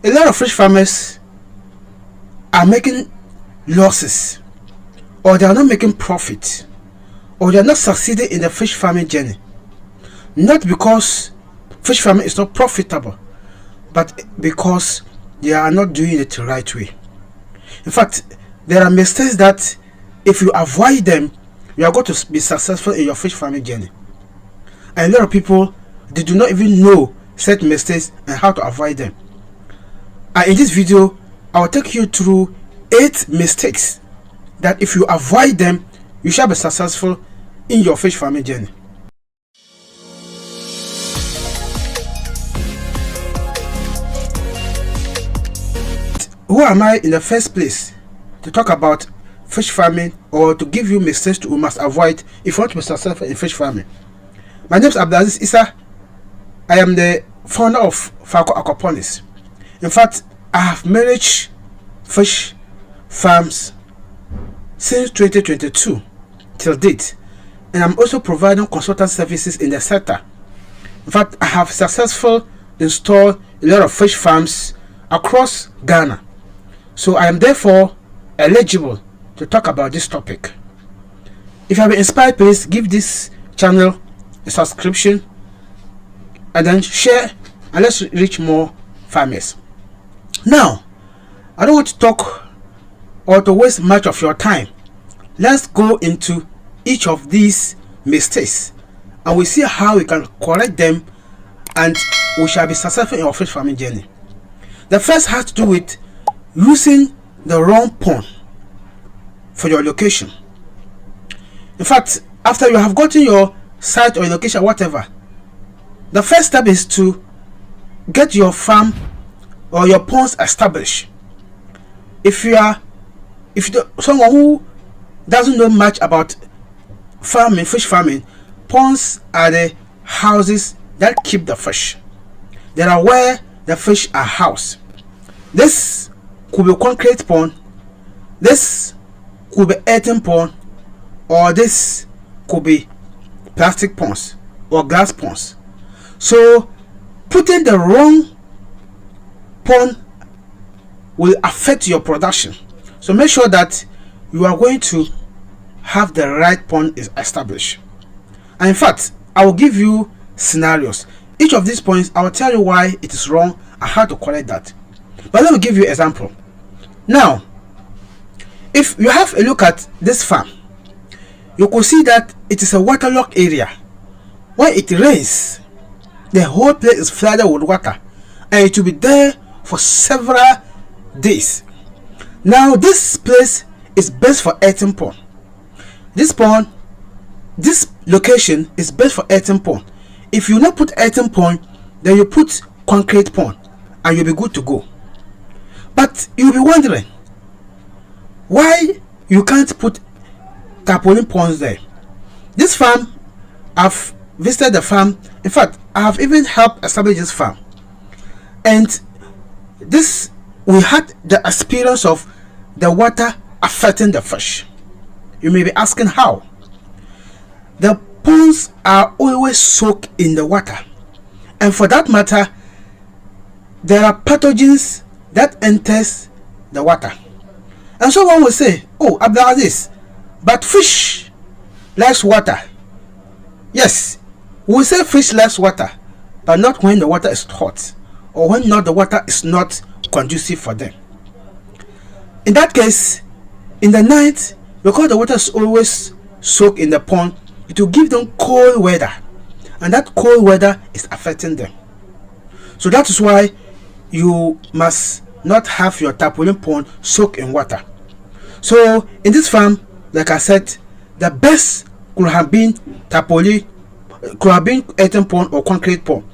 A lot of fish farmers are making losses, or they are not making profit, or they are not succeeding in the fish farming journey. Not because fish farming is not profitable, but because they are not doing it the right way. In fact, there are mistakes that if you avoid them, you are going to be successful in your fish farming journey. And a lot of people, they do not even know certain mistakes and how to avoid them. And in this video, I will take you through 8 mistakes that if you avoid them, you shall be successful in your fish farming journey. Who am I in the first place to talk about fish farming or to give you mistakes you must avoid if you want to be successful in fish farming? My name is Abdulaziz Issa. I am the founder of Falco Aquaponics. In fact, I have managed fish farms since 2022 till date, and I'm also providing consultant services in the sector. In fact, I have successfully installed a lot of fish farms across Ghana. So I am therefore eligible to talk about this topic. If you have been inspired, please give this channel a subscription and then share, and let's reach more farmers. Now, I don't want to talk or to waste much of your time. Let's go into each of these mistakes and we see how we can correct them and we shall be successful in our fish farming journey. The first has to do with using the wrong pond for your location. In fact, after you have gotten your site or your location, whatever, the first step is to get your farm or your ponds established. If you're someone who doesn't know much about farming, fish farming, ponds are the houses that keep the fish. They are where the fish are housed. This could be concrete pond, this could be earthen pond, or this could be plastic ponds or glass ponds. So putting the wrong pond will affect your production. So make sure that you are going to have the right pond is established. And in fact, I will give you scenarios. Each of these points, I will tell you why it is wrong and how to correct that. But let me give you an example. Now, if you have a look at this farm, you could see that it is a waterlogged area. When it rains, the whole place is flooded with water, and it will be there for several days. Now, this place is best for earthen pond. This location is best for earthen pond. If you not put earthen pond, then you put concrete pond, and you'll be good to go. But you'll be wondering why you can't put tarpaulin ponds there. This farm, I've visited the farm. In fact, I have even helped establish this farm, and this we had the experience of the water affecting the fish. You may be asking how. The ponds are always soaked in the water, and for that matter, there are pathogens that enters the water. And so one will say, oh, Abdulaziz, but fish likes water. Yes, we say fish likes water, but not when the water is hot or when not the water is not conducive for them. In that case, in the night, because the water is always soaked in the pond, it will give them cold weather, and that cold weather is affecting them. So that is why you must not have your tarpaulin pond soaked in water. So in this farm, like I said, the best could have been tarpaulin, could have been earthen pond or concrete pond.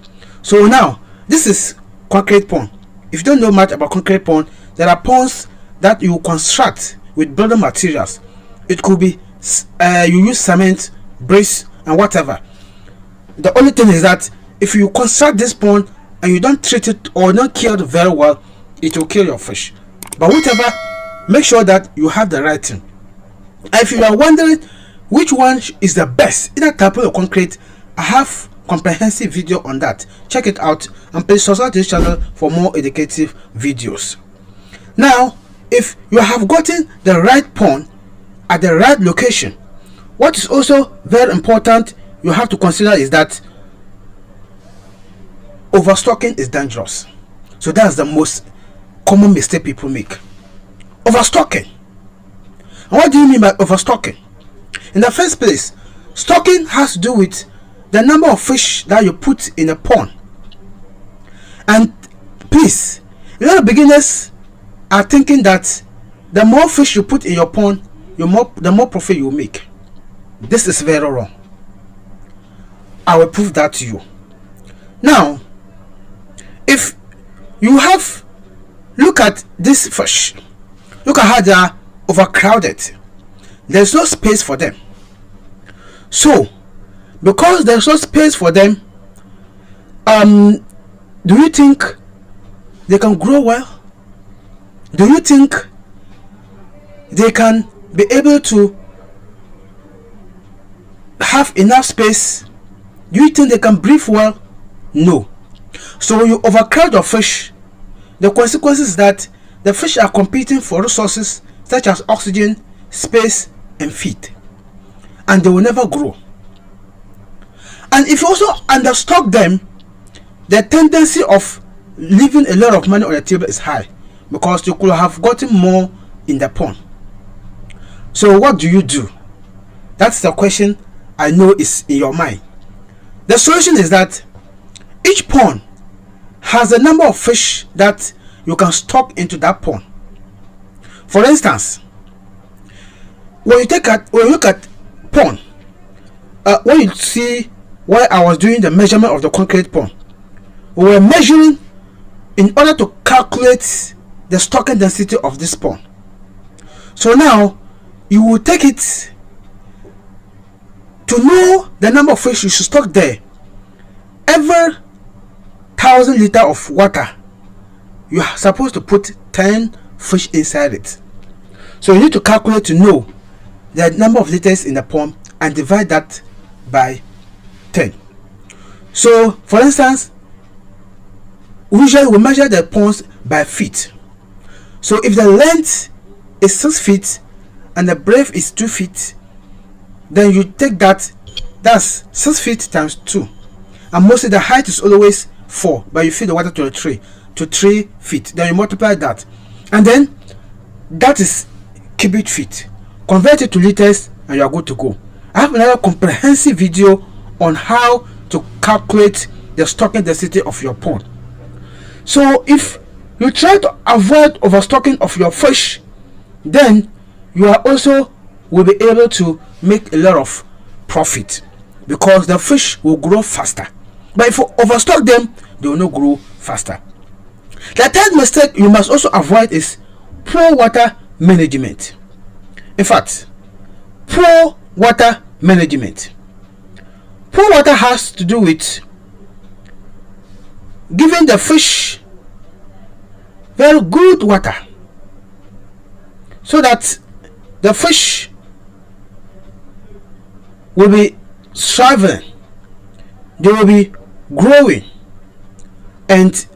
So now this is concrete pond. If you don't know much about concrete pond, there are ponds that you construct with building materials. It could be you use cement, bricks, and whatever. The only thing is that if you construct this pond and you don't treat it or don't care it very well, it will kill your fish. But whatever, make sure that you have the right thing. And if you are wondering which one is the best, either tarpaulin or concrete, I have comprehensive video on that. Check it out, and please subscribe to this channel for more educative videos. Now, if you have gotten the right pond at the right location, what is also very important you have to consider is that overstocking is dangerous. So that's the most common mistake people make. Overstocking. And what do you mean by overstocking? In the first place, stocking has to do with the number of fish that you put in a pond. And please, a lot of beginners are thinking that the more fish you put in your pond, the more profit you make. This is very wrong. I will prove that to you. Now, if you have, look at this fish, look at how they are overcrowded. There's no space for them. So because there's no space for them, do you think they can grow well? Do you think they can be able to have enough space? Do you think they can breathe well? No. So when you overcrowd your fish, the consequences is that the fish are competing for resources such as oxygen, space, and feed, and they will never grow. And if you also understock them, the tendency of leaving a lot of money on the table is high, because you could have gotten more in the pond. So what do you do? That's the question I know is in your mind. The solution is that each pond has a number of fish that you can stock into that pond. For instance, when you look at pond, when you see why I was doing the measurement of the concrete pond, we were measuring in order to calculate the stocking density of this pond. So now you will take it to know the number of fish you should stock there. Every 1,000 liters of water, you are supposed to put 10 fish inside it. So you need to calculate to know the number of liters in the pond and divide that by 10. So for instance, usually we measure the ponds by feet. So if the length is 6 feet and the breadth is 2 feet, then you take that's 6 feet times 2, and mostly the height is always 4, but you feed the water to a tree to 3 feet, then you multiply that, and then that is cubic feet. Convert it to liters and you are good to go. I have another comprehensive video on how to calculate the stocking density of your pond. So if you try to avoid overstocking of your fish, then you are also will be able to make a lot of profit, because the fish will grow faster. But if you overstock them, they will not grow faster. The third mistake you must also avoid is poor water management. In fact, poor water management. Poor water has to do with giving the fish very good water so that the fish will be thriving, they will be growing, and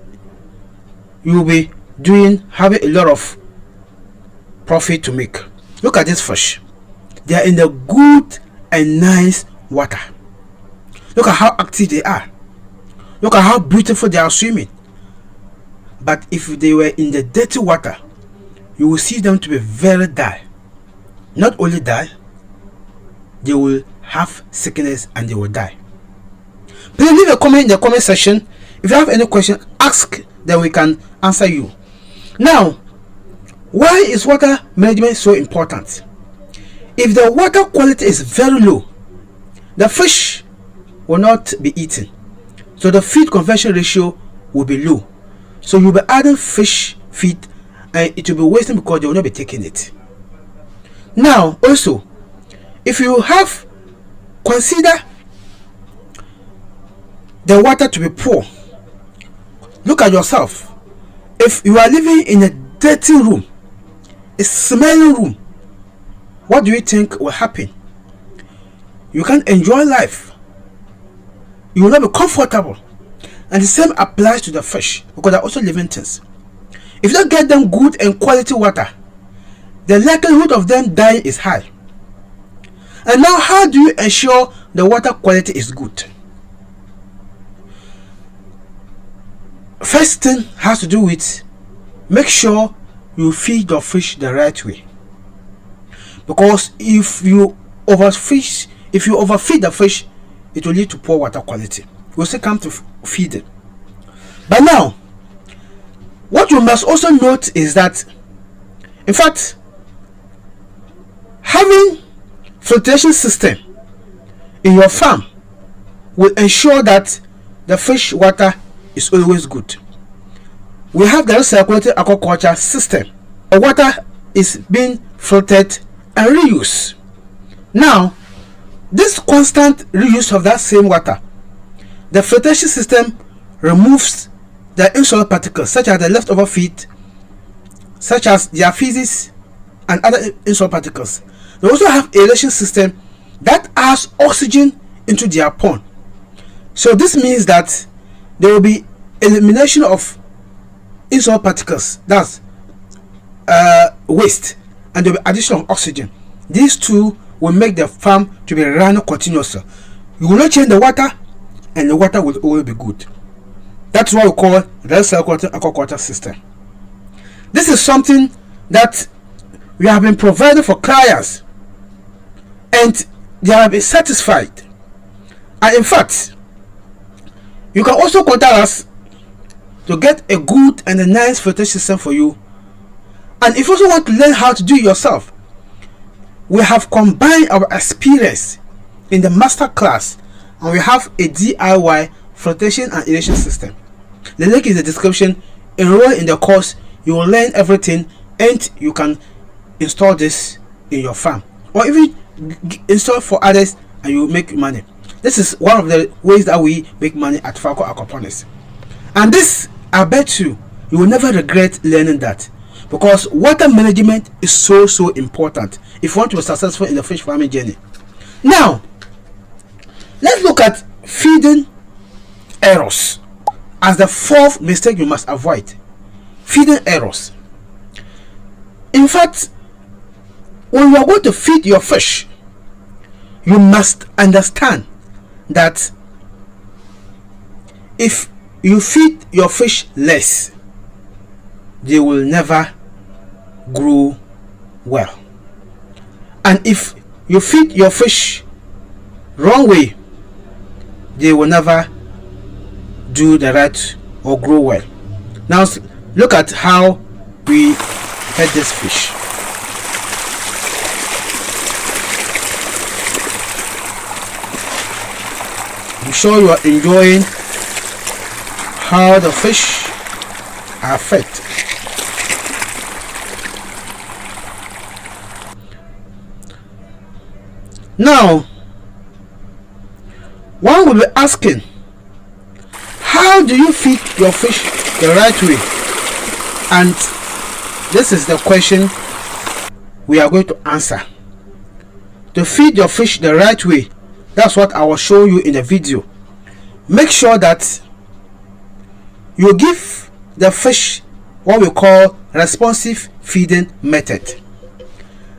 you will be having a lot of profit to make. Look at this fish. They are in the good and nice water. Look at how active they are. Look at how beautiful they are swimming. But if they were in the dirty water, you will see them to be very dull. Not only dull, they will have sickness and they will die. Please leave a comment in the comment section. If you have any question, ask, then we can answer you. Now, why is water management so important? If the water quality is very low, the fish will not be eaten, so the feed conversion ratio will be low. So you'll be adding fish feed and it will be wasting because they will not be taking it. Now also, if you have consider the water to be poor, look at yourself. If you are living in a dirty room, a smelly room, what do you think will happen? You can't enjoy life. you will not be comfortable. And the same applies to the fish, because they're also living things. If you don't get them good and quality water, the likelihood of them dying is high. And now, how do you ensure the water quality is good? First thing has to do with, make sure you feed your fish the right way. Because if you overfeed the fish, it will lead to poor water quality. We'll still come to feeding. But now, what you must also note is that, in fact, having filtration system in your farm will ensure that the fish water is always good. We have the recirculating aquaculture system. The water is being filtered and reused. Now, this constant reuse of that same water, the filtration system removes the in-soil particles, such as the leftover feed, such as their feces and other in-soil particles. They also have aeration system that adds oxygen into their pond. So this means that there will be elimination of in-soil particles, that's waste, and there will be addition of oxygen. These two will make the farm to be running continuously. You will not change the water, and the water will always be good. That's what we call the recirculating aquaculture system. This is something that we have been providing for clients, and they have been satisfied. And in fact, you can also contact us to get a good and a nice filtration system for you. And if you also want to learn how to do it yourself, we have combined our experience in the master class, and we have a DIY filtration and aeration system. The link is in the description. Enroll in the course, you will learn everything, and you can install this in your farm, or even install for others, and you will make money. This is one of the ways that we make money at Falco Aquaponics. And this, I bet you will never regret learning that, because water management is so important if you want to be successful in the fish farming journey. Now, let's look at feeding errors as the fourth mistake you must avoid. Feeding errors. In fact, when you are going to feed your fish, you must understand that if you feed your fish less, they will never grow well. And if you feed your fish wrong way, they will never do the right or grow well. Now look at how we fed this fish. I'm sure you are enjoying how the fish are fed. Now, one will be asking, how do you feed your fish the right way? And this is the question we are going to answer. To feed your fish the right way, that's what I will show you in the video. Make sure that you give the fish what we call responsive feeding method.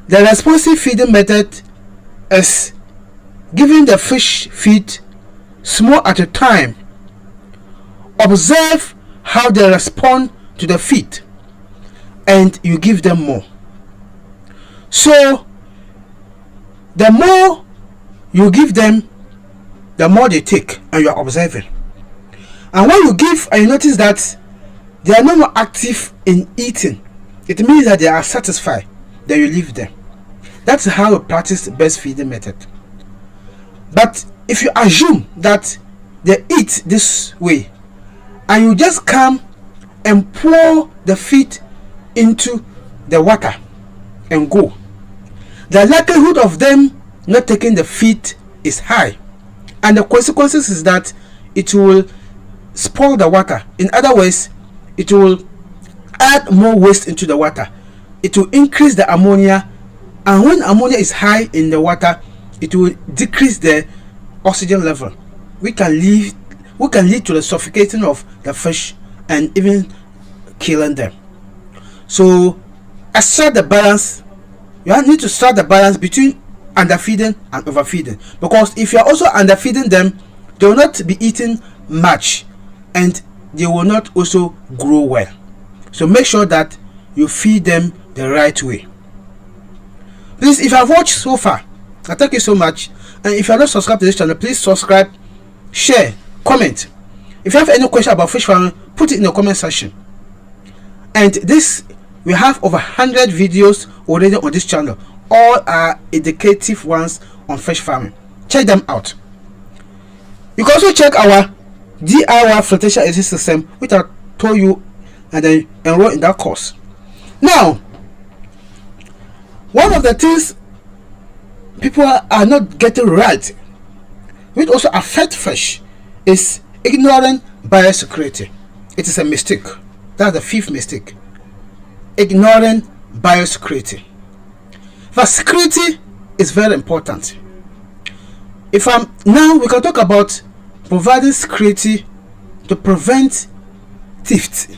The responsive feeding method is giving the fish feed small at a time. Observe how they respond to the feed, and you give them more. So the more you give them, the more they take, and you are observing. And when you give and you notice that they are no more active in eating, it means that they are satisfied, then you leave them. That's how you practice the best feeding method. But if you assume that they eat this way, and you just come and pour the feed into the water and go, the likelihood of them not taking the feed is high, and the consequences is that it will spoil the water. In other words, it will add more waste into the water. It will increase the ammonia, and when ammonia is high in the water, it will decrease the oxygen level, we can lead to the suffocating of the fish and even killing them. So assert the balance. You need to strike the balance between underfeeding and overfeeding, because if you are also underfeeding them, they will not be eating much and they will not also grow well. So make sure that you feed them the right way. Please, if you have watched so far, I thank you so much. And if you are not subscribed to this channel, please subscribe, share, comment. If you have any question about fish farming, put it in the comment section. And this, we have over 100 videos already on this channel. All are educative ones on fish farming. Check them out. You can also check our DIY flotation exit system, which I told you, and then enroll in that course. Now, one of the things people are not getting right, which also affect fish, is ignoring biosecurity. It is a mistake. That's the fifth mistake. Ignoring biosecurity. For security is very important. We can talk about providing security to prevent theft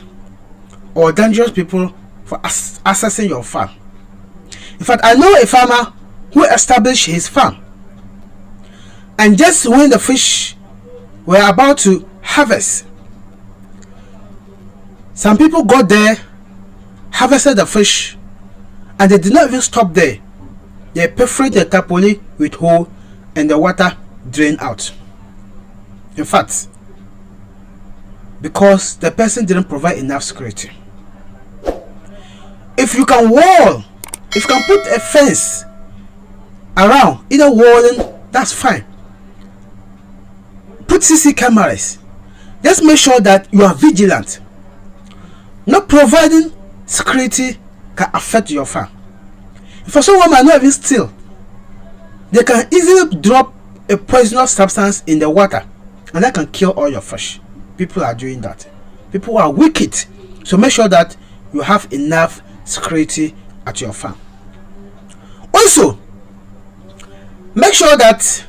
or dangerous people for accessing your farm. In fact, I know a farmer who established his farm, and just when the fish were about to harvest, some people got there, harvested the fish, and they did not even stop there. They perforated the tarpaulin with hole and the water drained out. In fact, because the person didn't provide enough security. If you can put a fence around, either walling, that's fine. Put CC cameras. Just make sure that you are vigilant. Not providing security can affect your farm. For someone might not even steal, they can easily drop a poisonous substance in the water, and that can kill all your fish. People are doing that. People are wicked. So make sure that you have enough security at your farm. Also, make sure that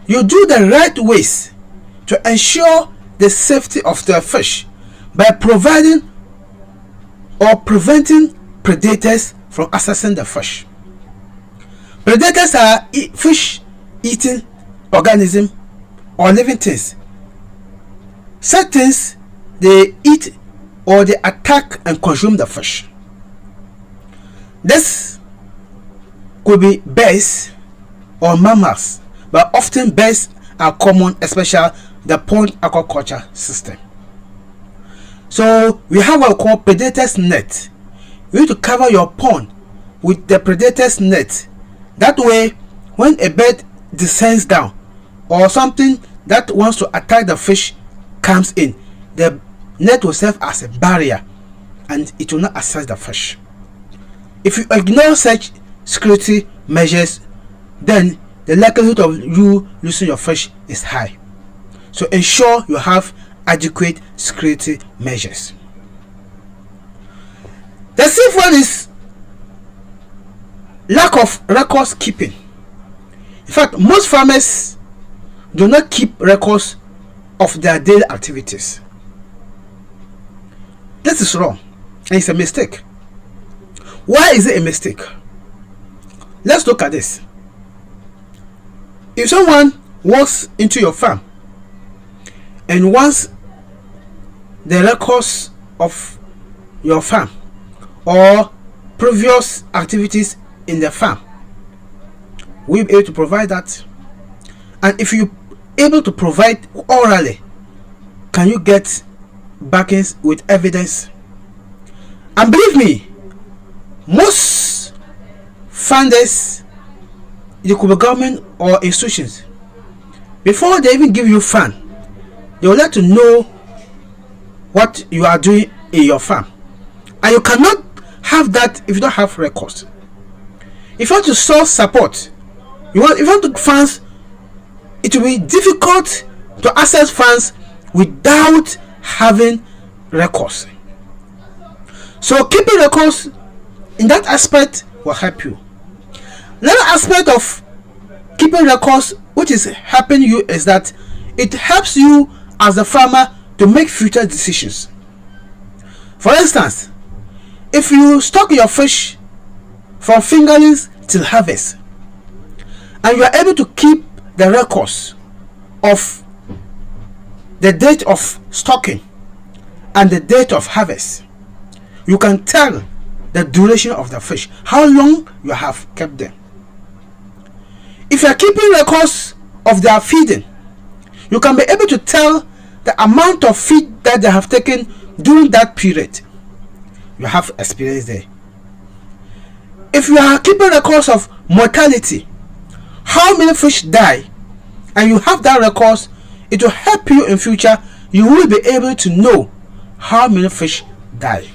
you do the right ways to ensure the safety of the fish by providing or preventing predators from accessing the fish. Predators are fish eating organisms or living things. Certain things, they eat or they attack and consume the fish. This could be birds or mammals, but often birds are common, especially the pond aquaculture system. So we have what we call predators net. You need to cover your pond with the predators net. That way, when a bird descends down or something that wants to attack the fish comes in, the net will serve as a barrier and it will not access the fish. If you ignore such security measures, then the likelihood of you losing your fish is high. So ensure you have adequate security measures. The sixth one is lack of records keeping. In fact, most farmers do not keep records of their daily activities. This is wrong and it's a mistake. Why is it a mistake? Let's look at this. If someone walks into your farm and wants the records of your farm or previous activities in the farm, we'll be able to provide that. And if you're able to provide orally, can you get backings with evidence? And believe me, most funders, it could be government or institutions, before they even give you fund, they would like to know what you are doing in your farm. And you cannot have that if you don't have records. If you want to source support, if you want to funds, it will be difficult to access funds without having records. So keeping records in that aspect will help you. Another aspect of keeping records, which is helping you, is that it helps you as a farmer to make future decisions. For instance, if you stock your fish from fingerlings till harvest, and you are able to keep the records of the date of stocking and the date of harvest, you can tell the duration of the fish, how long you have kept them. If you are keeping records of their feeding, you can be able to tell the amount of feed that they have taken during that period. You have experience there. If you are keeping records of mortality, how many fish die, and you have that records, it will help you in future. You will be able to know how many fish die.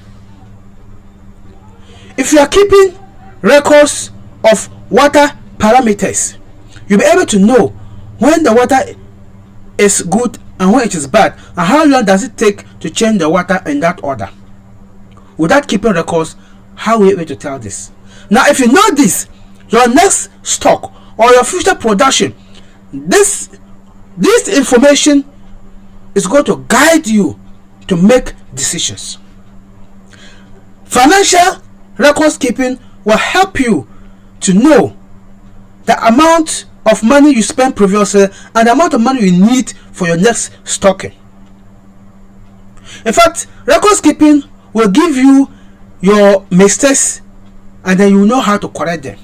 If you are keeping records of water parameters, you'll be able to know when the water is good and when it is bad, and how long does it take to change the water in that order. Without keeping records, how are we able to tell this? Now, if you know this, your next stock or your future production, this information is going to guide you to make decisions. Financial records keeping will help you to know the amount of money you spent previously and the amount of money you need for your next stocking. In fact, records keeping will give you your mistakes, and then you know how to correct them.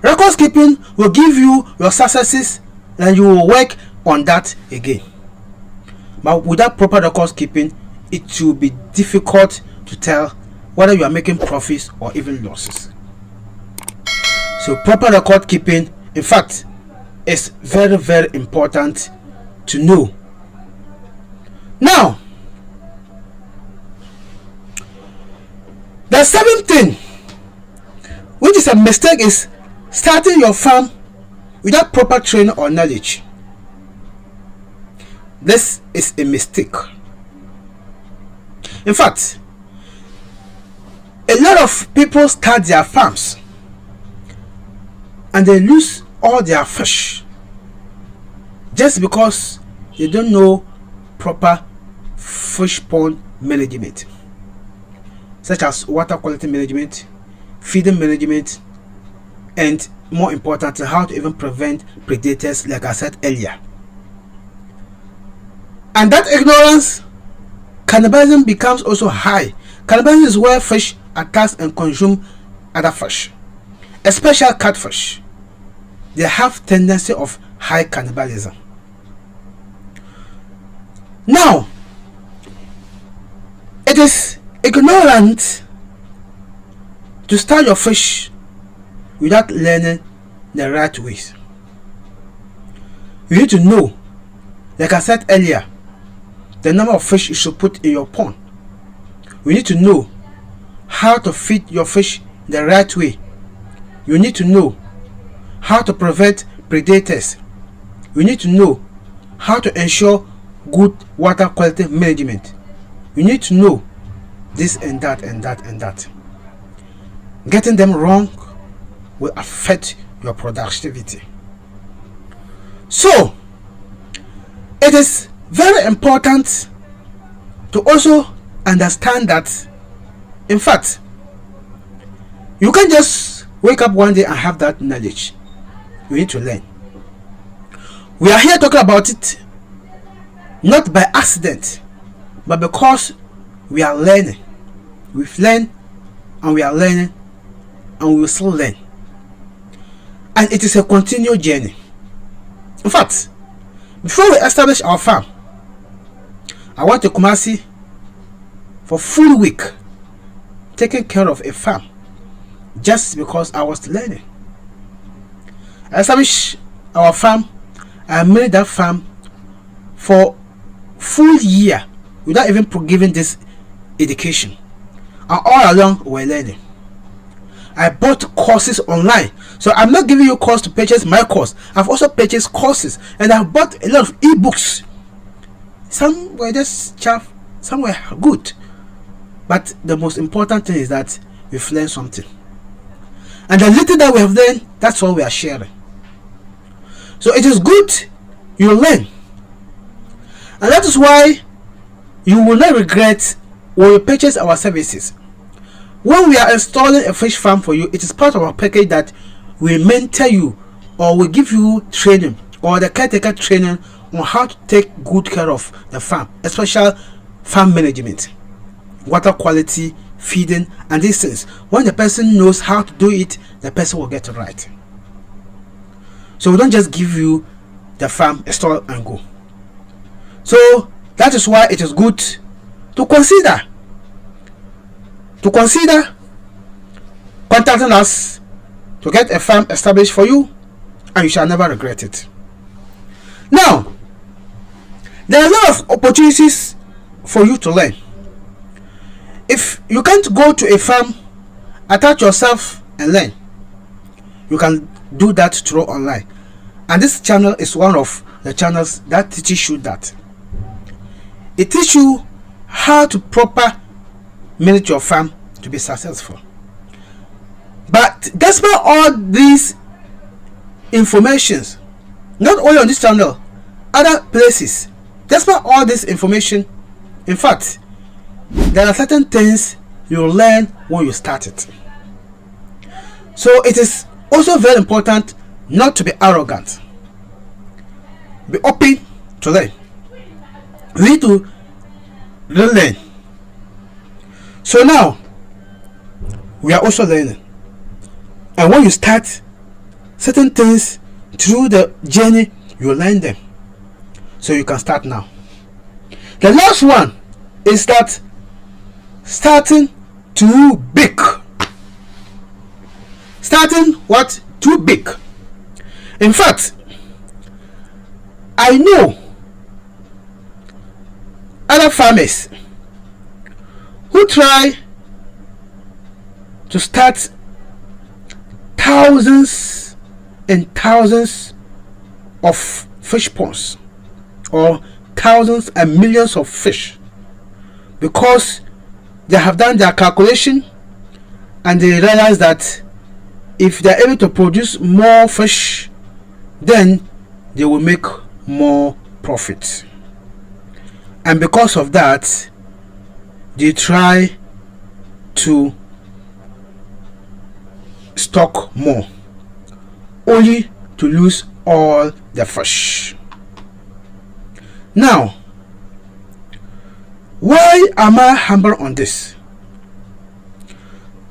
Records keeping will give you your successes, and you will work on that again. But without proper records keeping, it will be difficult to tell whether you are making profits or even losses. So proper record keeping, in fact, is very, very important to know. Now, the seventh thing, which is a mistake, is starting your farm without proper training or knowledge. This is a mistake. In fact, a lot of people start their farms and they lose all their fish just because they don't know proper fish pond management, such as water quality management, feeding management, and more importantly, how to even prevent predators, like I said earlier. And that ignorance, cannibalism becomes also high. Cannibalism is where fish attacks and consume other fish, especially catfish. They have tendency of high cannibalism. Now, it is ignorant to start your fish without learning the right ways. You need to know, like I said earlier, the number of fish you should put in your pond. You need to know how to feed your fish the right way. You need to know how to prevent predators. You need to know how to ensure good water quality management. You need to know this and that and that and that. Getting them wrong will affect your productivity. So, it is very important to also understand that, in fact, you can't just wake up one day and have that knowledge. You need to learn. We are here talking about it not by accident, but because we are learning. We've learned and we are learning, and we will still learn. And it is a continual journey. In fact, before we establish our farm, I went to Kumasi for full week taking care of a farm just because I was learning. I established our farm. I made that farm for full year without even giving this education, and all along we're learning. I bought courses online, so I'm not giving you course to purchase my course. I've also purchased courses, and I've bought a lot of ebooks. Some were just chaff, some were good, but the most important thing is that we've learned something, and the little that we have learned, that's what we are sharing. So it is good you learn, and that is why you will not regret when you purchase our services. When we are installing a fish farm for you, it is part of our package that we mentor you, or we give you training, or the caretaker training on how to take good care of the farm, especially farm management, water quality, feeding, and these things. When the person knows how to do it, the person will get it right. So we don't just give you the farm, install and go. So that is why it is good to consider contacting us to get a farm established for you, and you shall never regret it. Now, there are a lot of opportunities for you to learn. If you can't go to a farm, attach yourself and learn. You can do that through online, and this channel is one of the channels that teaches you that. It teaches you how to proper manage your farm to be successful. But despite all these informations, not only on this channel, other places, despite all this information, in fact, there are certain things you learn when you start it. So it is also very important not to be arrogant. Be open to learn. We need to learn. So now we are also learning, and when you start certain things through the journey, you learn them, so you can start now. The last one is that starting too big. Starting what? Too big. In fact, I know other farmers who try to start thousands and thousands of fish ponds, or thousands and millions of fish, because they have done their calculation and they realize that if they are able to produce more fish, then they will make more profit. And because of that, they try to stock more, only to lose all the fish. Now, why am I humble on this?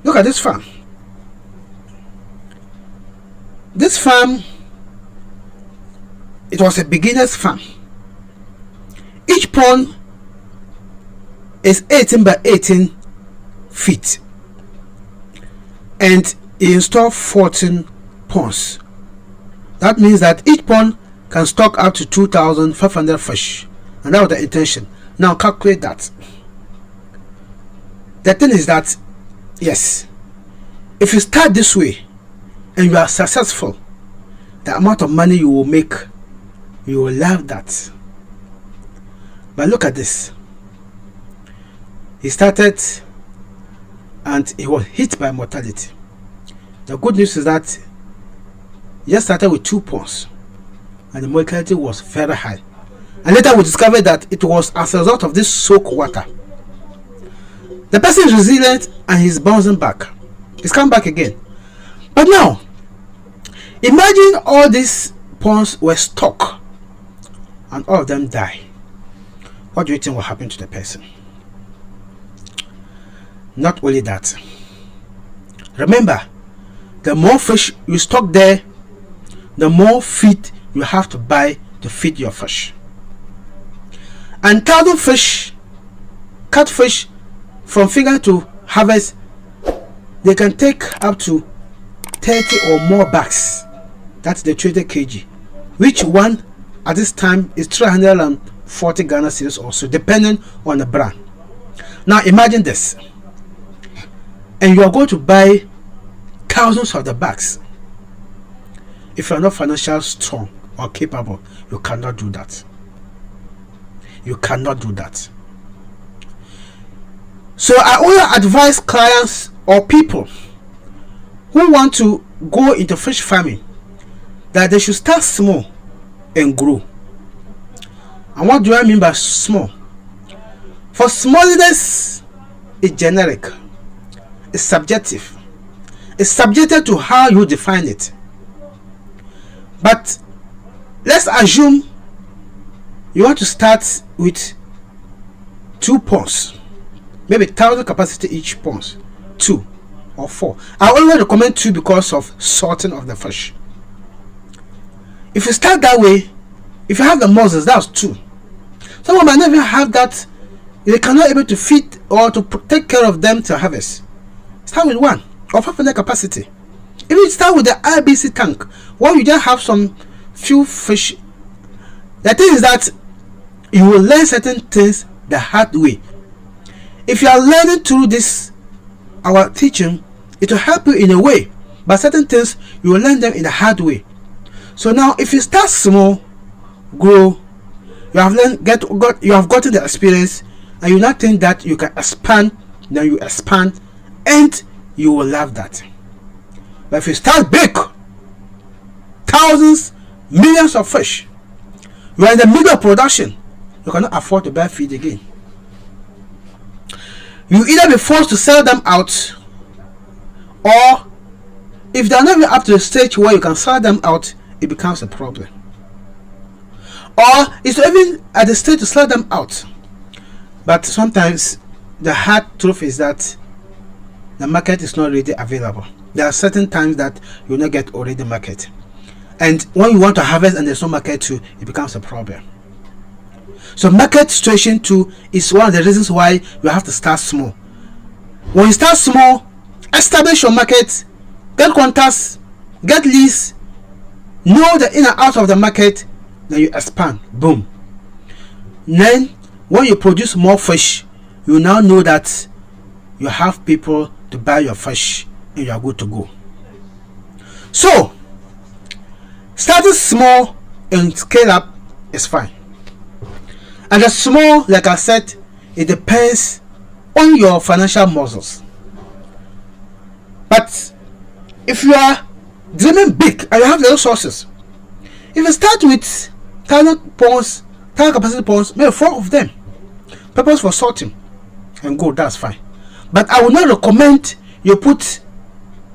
Look at this farm. This farm, it was a beginner's farm. Each pond is 18 by 18 feet, and he installed 14 ponds. That means that each pond can stock up to 2,500 fish, and that was the intention. Now calculate that. The thing is that, yes, if you start this way and you are successful, the amount of money you will make, you will love that. But look at this. He started and he was hit by mortality. The good news is that he just started with 2 ponds and the mortality was very high. And later we discovered that it was as a result of this soak water. The person is resilient and he's bouncing back. He's come back again. But now, imagine all these ponds were stuck and all of them die. What do you think will happen to the person? Not only that, remember, the more fish you stock there, the more feed you have to buy to feed your fish. And 1,000 fish, catfish, from finger to harvest, they can take up to 30 or more bags. That's the 20 kg, which one at this time is 340 Ghana cedis also, depending on the brand. Now imagine this, and you are going to buy thousands of the bags. If you are not financially strong or capable, you cannot do that. You cannot do that. So I only advise clients or people who want to go into fish farming that they should start small and grow. And what do I mean by small? For smallness is generic, it's subjective, it's subjected to how you define it. But let's assume you want to start with 2 ponds, maybe 1,000 capacity each ponds, 2 or 4. I always recommend 2 because of sorting of the fish. If you start that way, if you have the mussels, that's 2. Someone might not even have that. They cannot able to feed or to take care of them till harvest. Start with 1 or 500 capacity. If you start with the IBC tank, well, you just have some few fish. The thing is that you will learn certain things the hard way. If you are learning through this, our teaching, it will help you in a way, but certain things you will learn them in the hard way. So now, if you start small, grow, you have learned, you have gotten the experience, and you now think that you can expand, then you expand, and you will love that. But if you start big, thousands, millions of fish, you are in the middle of production, you cannot afford to buy feed again. You either be forced to sell them out, or if they are not even up to the stage where you can sell them out, it becomes a problem. Or it's even at the stage to sell them out, but sometimes the hard truth is that the market is not really available. There are certain times that you will not get already market, and when you want to harvest and there's no market too, it becomes a problem. So market situation too is one of the reasons why you have to start small. When you start small, establish your market, get contacts, get leads, know the in and out of the market, then you expand. Boom. Then when you produce more fish, you now know that you have people to buy your fish and you are good to go. So starting small and scale up is fine. And the small, like I said, it depends on your financial muscles. But if you are dreaming big and you have the resources, if you start with 1,000 ponds, 1,000 capacity ponds, maybe 4 of them, purpose for sorting, and go, that's fine. But I would not recommend you put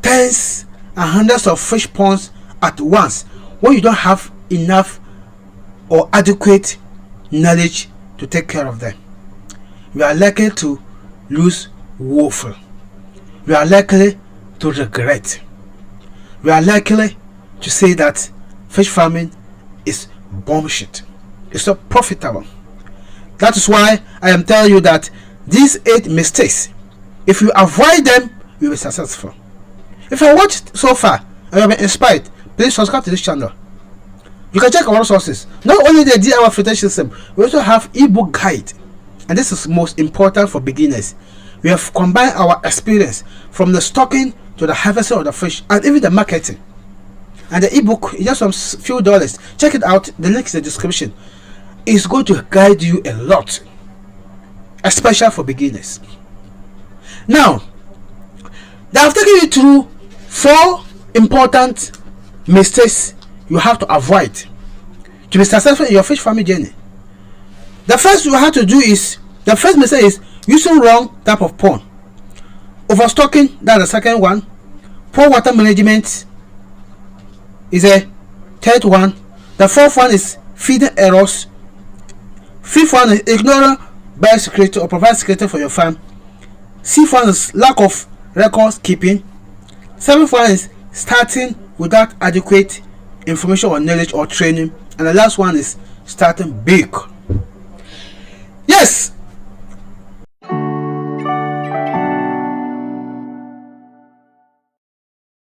tens and hundreds of fish ponds at once when you don't have enough or adequate knowledge to take care of them. You are likely to lose woeful. You are likely to regret. You are likely to say that fish farming is bullshit. It's not profitable. That is why I am telling you that these 8 mistakes, if you avoid them, you will be successful. If you watched so far and you have been inspired, please subscribe to this channel. You can check our resources. Not only the DIY filtration system, we also have ebook guide, and this is most important for beginners. We have combined our experience from the stocking to the harvesting of the fish and even the marketing. And the ebook is just some few dollars. Check it out. The link is in the description. It's going to guide you a lot, especially for beginners. Now, they have taken you through 4 important mistakes you have to avoid to be successful in your fish farming journey. The first you have to do is, the first mistake is using wrong type of pond. Overstocking, that's the second one. Poor water management is a third one. The fourth one is feeding errors. Fifth one is ignoring biosecurity or provide security for your farm. Sixth one is lack of records keeping. Seventh one is starting without adequate information or knowledge or training. And the last one is starting big. Yes,